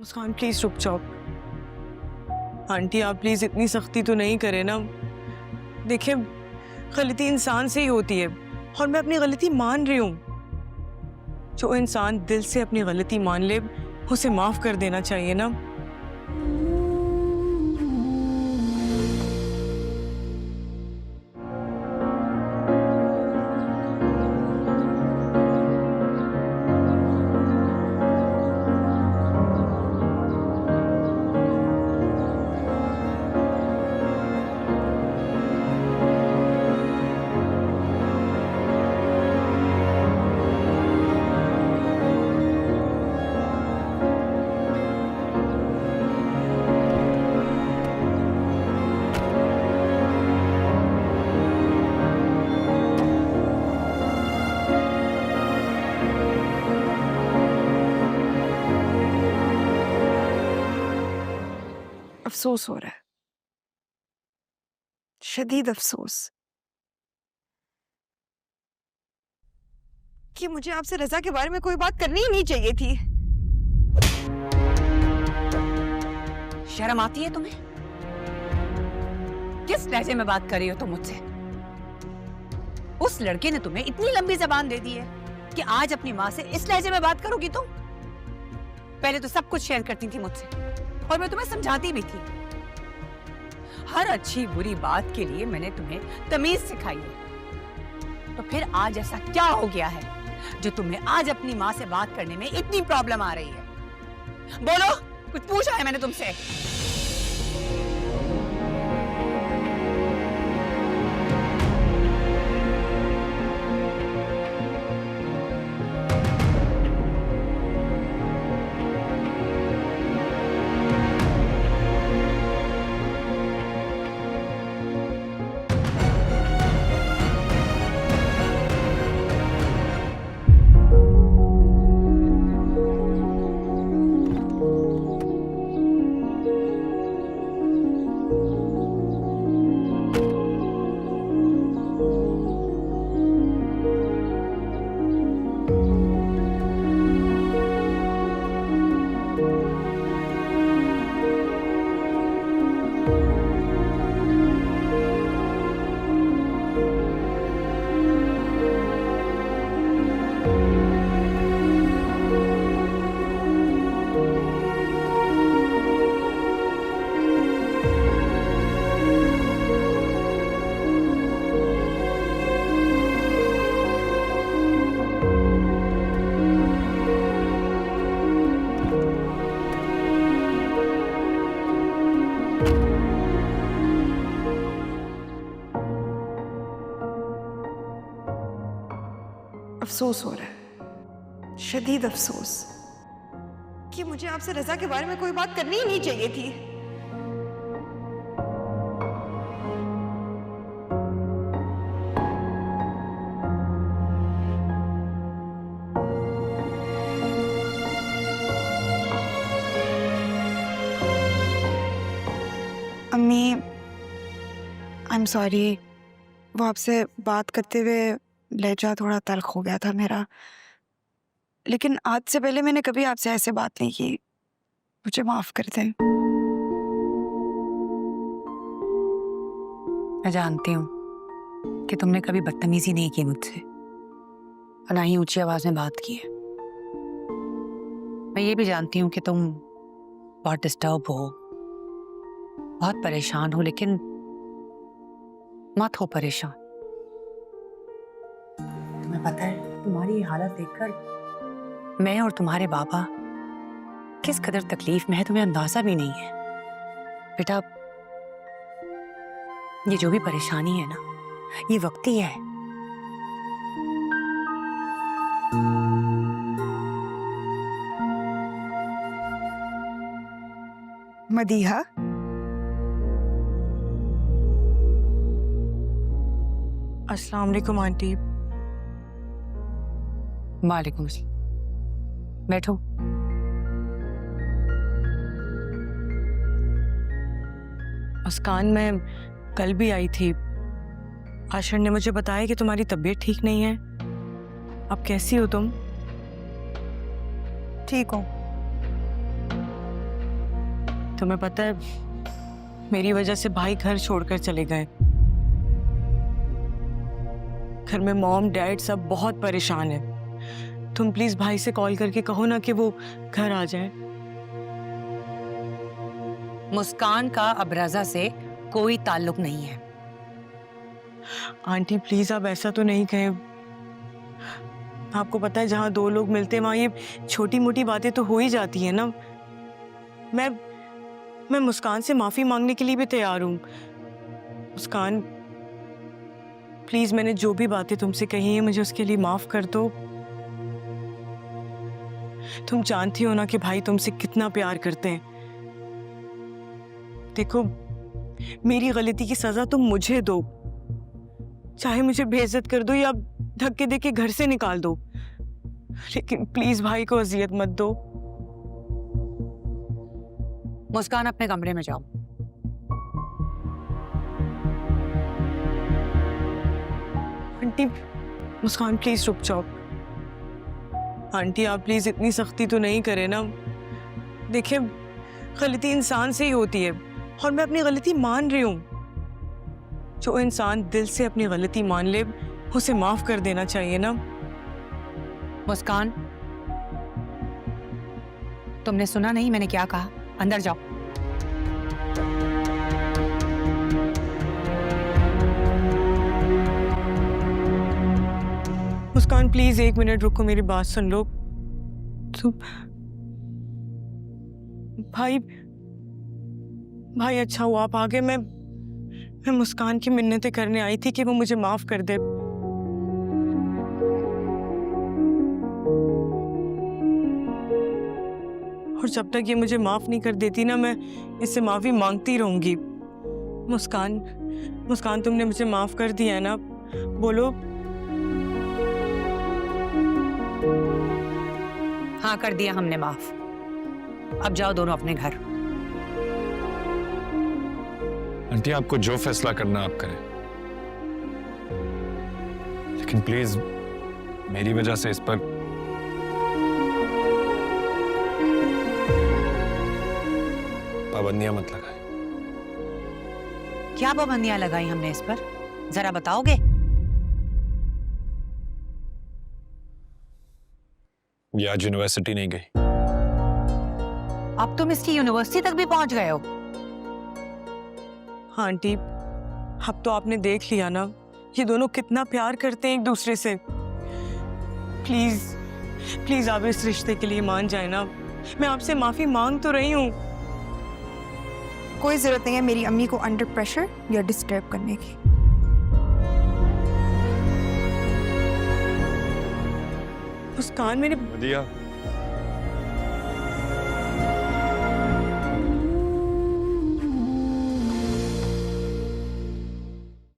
मुस्कान please रुक जाओ। Aunty आप प्लीज इतनी सख्ती तो नहीं करे ना। देखिए गलती इंसान से ही होती है और मैं अपनी गलती मान रही हूँ। जो इंसान दिल से अपनी गलती मान ले उसे माफ कर देना चाहिए ना। अफसोस हो रहा है, शदीद अफसोस कि मुझे आपसे रजा के बारे में कोई बात करनी ही नहीं चाहिए थी। शर्म आती है तुम्हें? किस लहजे में बात कर रही हो तुम मुझसे? उस लड़के ने तुम्हें इतनी लंबी जबान दे दी है कि आज अपनी माँ से इस लहजे में बात करोगी तुम? पहले तो सब कुछ शेयर करती थी मुझसे और मैं तुम्हें समझाती भी थी। हर अच्छी बुरी बात के लिए मैंने तुम्हें तमीज सिखाई है, तो फिर आज ऐसा क्या हो गया है जो तुम्हें आज अपनी माँ से बात करने में इतनी प्रॉब्लम आ रही है? बोलो, कुछ पूछा है मैंने तुमसे? अफसोस हो रहा है, शदीद अफसोस कि मुझे आपसे रजा के बारे में कोई बात करनी ही नहीं चाहिए थी। अम्मी, आई एम सॉरी, वो आपसे बात करते हुए लहजा थोड़ा तल्ख हो गया था मेरा, लेकिन आज से पहले मैंने कभी आपसे ऐसे बात नहीं की, मुझे माफ कर दें। मैं जानती हूँ कि तुमने कभी बदतमीजी नहीं की मुझसे और ना ही ऊंची आवाज में बात की है। मैं ये भी जानती हूँ कि तुम बहुत डिस्टर्ब हो, बहुत परेशान हो, लेकिन मत हो परेशान। तुम्हें पता है तुम्हारी ये हालत देखकर मैं और तुम्हारे बाबा किस कदर तकलीफ में है, तुम्हें अंदाजा भी नहीं है। बेटा, ये जो भी परेशानी है ना, ये वक्ती है। मदीहा, अस्सलाम वालेकुम आंटी। वालेकुम सलाम। बैठो। मुस्कान, मैं कल भी आई थी। आशर ने मुझे बताया कि तुम्हारी तबीयत ठीक नहीं है। अब कैसी हो तुम? ठीक हूँ। तुम्हें पता है मेरी वजह से भाई घर छोड़कर चले गए। घर में मॉम डैड सब बहुत परेशान है। तुम प्लीज भाई से कॉल करके कहो ना कि वो घर आ जाए। मुस्कान का अब रजा से कोई ताल्लुक नहीं है। आंटी प्लीज आप ऐसा तो नहीं कहें। आपको पता है जहां दो लोग मिलते हैं वहां ये छोटी मोटी बातें तो हो ही जाती है ना। मैं मुस्कान से माफी मांगने के लिए भी तैयार हूं। मुस्कान प्लीज, मैंने जो भी बातें तुमसे कही हैं मुझे उसके लिए माफ कर दो। तुम जानती हो ना कि भाई तुमसे कितना प्यार करते हैं। देखो मेरी गलती की सजा तुम मुझे दो, चाहे मुझे बेइज्जत कर दो या धक्के दे के घर से निकाल दो, लेकिन प्लीज भाई को अजियत मत दो। मुस्कान अपने कमरे में जाओ। आंटी मुस्कान प्लीज रुक जाओ। आंटी आप प्लीज इतनी सख्ती तो नहीं करें ना। देखिए गलती इंसान से ही होती है और मैं अपनी गलती मान रही हूँ। जो इंसान दिल से अपनी गलती मान ले उसे माफ कर देना चाहिए ना। मुस्कान, तुमने सुना नहीं मैंने क्या कहा? अंदर जाओ। मुस्कान प्लीज 1 मिनट रुको, मेरी बात सुन लो। तुम भाई अच्छा हुआ आप आ गए। मैं मुस्कान की मिन्नतें करने आई थी कि वो मुझे माफ कर दे। और जब तक ये मुझे माफ नहीं कर देती ना मैं इससे माफी मांगती रहूंगी। मुस्कान तुमने मुझे माफ कर दिया है ना? बोलो। हाँ कर दिया हमने माफ। अब जाओ दोनों अपने घर। आंटी आपको जो फैसला करना आप करें, लेकिन प्लीज मेरी वजह से इस पर पाबंदियां मत लगाएं। क्या पाबंदियां लगाई हमने इस पर, जरा बताओगे? ये आज यूनिवर्सिटी नहीं गई। अब तुम इसकी यूनिवर्सिटी तक भी पहुंच गए हो। हाँ आंटी अब तो आपने देख लिया ना ये दोनों कितना प्यार करते हैं एक दूसरे से। प्लीज आप इस रिश्ते के लिए मान जाए ना। मैं आपसे माफी मांग तो रही हूँ। कोई जरूरत नहीं है मेरी अम्मी को अंडर प्रेशर या डिस्टर्ब करने की। मुस्कान मैंने दिया